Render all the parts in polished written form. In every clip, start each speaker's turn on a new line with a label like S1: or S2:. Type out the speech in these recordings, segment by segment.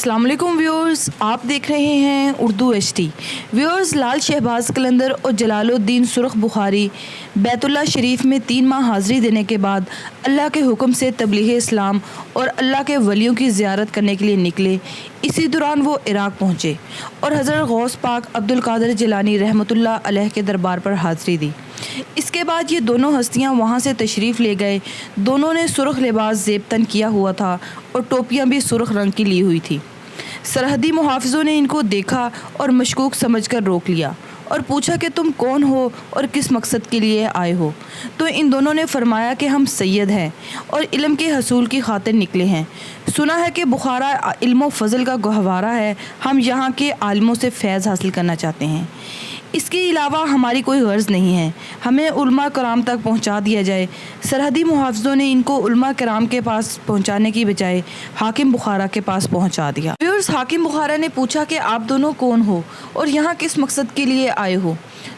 S1: अस्सलाम वालेकुम व्यूअर्स, आप देख रहे हैं उर्दू HD। व्यूअर्स, लाल शहबाज कलंदर और जलालुद्दीन सुरख बुखारी बैतुल्लाह शरीफ में 3 माह हाज़िरी देने के बाद अल्लाह के हुक्म से तबलीग इस्लाम और अल्लाह के वलियों की ज़ियारत करने के लिए निकले। इसी दौरान वो इराक़ पहुँचे और हज़रत गौस पाक अब्दुल कादिर जिलानी रहमतुल्लाह अलैह के दरबार पर हाज़िरी दी। इसके बाद ये दोनों हस्तियां वहां से तशरीफ़ ले गए। दोनों ने सुर्ख लिबास ज़ेबतन किया हुआ था और टोपियां भी सुर्ख रंग की ली हुई थी। सरहदी मुहाफ़िज़ों ने इनको देखा और मशकूक समझकर रोक लिया और पूछा कि तुम कौन हो और किस मकसद के लिए आए हो। तो इन दोनों ने फरमाया कि हम सैयद हैं और इल्म के हसूल की खातिर निकले हैं। सुना है कि बुखारा इल्म व फ़ज़ल का गहवारा है, हम यहाँ के आलिमों से फैज़ हासिल करना चाहते हैं। इसके अलावा हमारी कोई गर्ज़ नहीं है, हमें उलमा कराम तक पहुंचा दिया जाए। सरहदी मुहाफ़िज़ों ने इनको उलमा कराम के पास पहुंचाने की बजाय हाकिम बुखारा के पास पहुंचा दिया। व्यूअर्स, हाकिम बुखारा ने पूछा कि आप दोनों कौन हो और यहाँ किस मकसद के लिए आए हो।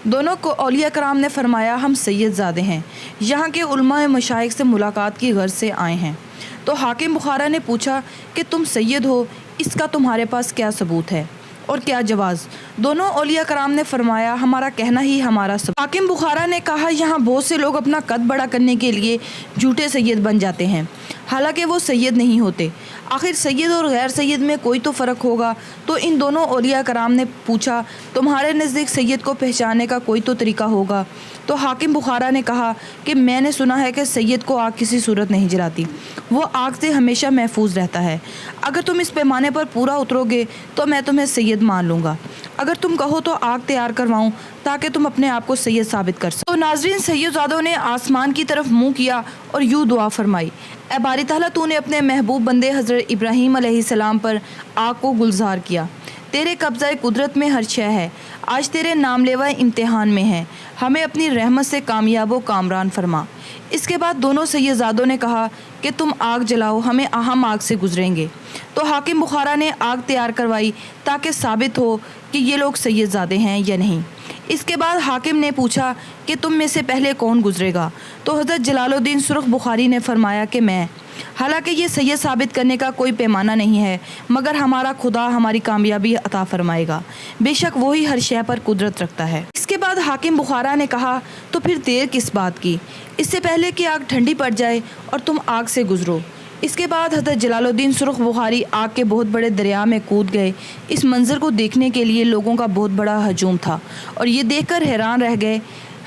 S1: दोनों को औलिया कराम ने फरमाया, हम सैयदज़ादे हैं, यहाँ के उलमा व मशाइख से मुलाकात की गर्ज़ से आए हैं। तो हाकिम बुखारा ने पूछा कि तुम सैयद हो, इसका तुम्हारे पास क्या सबूत है और क्या जवाज़। दोनों औलिया कराम ने फरमाया, हमारा कहना ही हमारा सबूत। हाकिम बुखारा ने कहा, यहाँ बहुत से लोग अपना कद बड़ा करने के लिए झूठे सैयद बन जाते हैं, हालांकि वो सैयद नहीं होते। आखिर सैयद और गैर सैयद में कोई तो फ़र्क होगा। तो इन दोनों औलिया कराम ने पूछा, तुम्हारे नज़दीक सैयद को पहचानने का कोई तो तरीका होगा। तो हाकिम बुखारा ने कहा कि मैंने सुना है कि सैयद को आग किसी सूरत नहीं जलाती, वो आग से हमेशा महफूज रहता है। अगर तुम इस पैमाने पर पूरा उतरोगे तो मैं तुम्हें सैयद मान लूँगा। अगर तुम कहो तो आग तैयार करवाऊँ ताकि तुम अपने आप को सैयद साबित कर सको। तो नाज़रीन, सैयदज़ादों ने आसमान की तरफ मुँह किया और यूँ दुआ फरमाई, ए बारी ताला, तूने अपने महबूब बंदे हज़रत इब्राहीम अलैहिस्सलाम पर आग को गुलजार किया। तेरे कब्ज़ा कुदरत में हर शय है, आज तेरे नाम लेवा इम्तिहान में है, हमें अपनी रहमत से कामयाब व कामरान फरमा। इसके बाद दोनों सैयदज़ादों ने कहा कि तुम आग जलाओ, हम आग से गुजरेंगे। तो हाकिम बुखारा ने आग तैयार करवाई ताकि साबित हो कि ये लोग सैयदज़ादे हैं या नहीं। इसके बाद हाकिम ने पूछा कि तुम में से पहले कौन गुजरेगा। तो हज़रत जलालुद्दीन सुरख बुखारी ने फरमाया कि मैं। हालांकि ये सैयद साबित करने का कोई पैमाना नहीं है, मगर हमारा खुदा हमारी कामयाबी अता फरमाएगा, बेशक वही हर शय पर कुदरत रखता है। इसके बाद हाकिम बुखारा ने कहा, तो फिर देर किस बात की, इससे पहले कि आग ठंडी पड़ जाए और तुम आग से गुजरो। इसके बाद हज़रत जलालुद्दीन सुरख बुखारी आग के बहुत बड़े दरिया में कूद गए। इस मंज़र को देखने के लिए लोगों का बहुत बड़ा हजूम था और ये देखकर हैरान रह गए।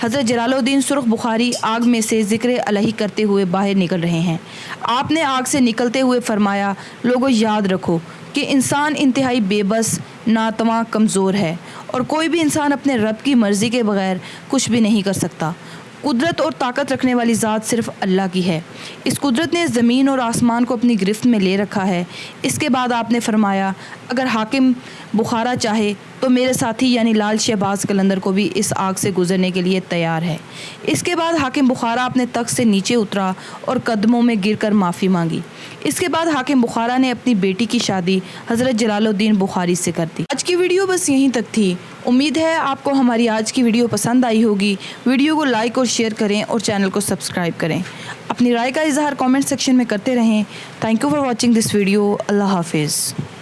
S1: हज़रत जलालुद्दीन सुरख बुखारी आग में से ज़िक्र अलही करते हुए बाहर निकल रहे हैं। आपने आग से निकलते हुए फरमाया, लोगों याद रखो कि इंसान इंतहाई बेबस, नातवा, कमज़ोर है और कोई भी इंसान अपने रब की मर्ज़ी के बग़ैर कुछ भी नहीं कर सकता। कुदरत और ताकत रखने वाली ज़ात सिर्फ़ अल्लाह की है। इस कुदरत ने ज़मीन और आसमान को अपनी गिरफ्त में ले रखा है। इसके बाद आपने फरमाया, अगर हाकिम बुखारा चाहे तो मेरे साथी यानी लाल शहबाज कलंदर को भी इस आग से गुजरने के लिए तैयार है। इसके बाद हाकिम बुखारा अपने तख्त से नीचे उतरा और कदमों में गिरकर माफ़ी मांगी। इसके बाद हाकिम बुखारा ने अपनी बेटी की शादी हज़रत जलालुद्दीन बुखारी से कर दी। आज की वीडियो बस यहीं तक थी। उम्मीद है आपको हमारी आज की वीडियो पसंद आई होगी। वीडियो को लाइक और शेयर करें और चैनल को सब्सक्राइब करें। अपनी राय का इजहार कमेंट सेक्शन में करते रहें। Thank you for watching this video. अल्लाह हाफिज़।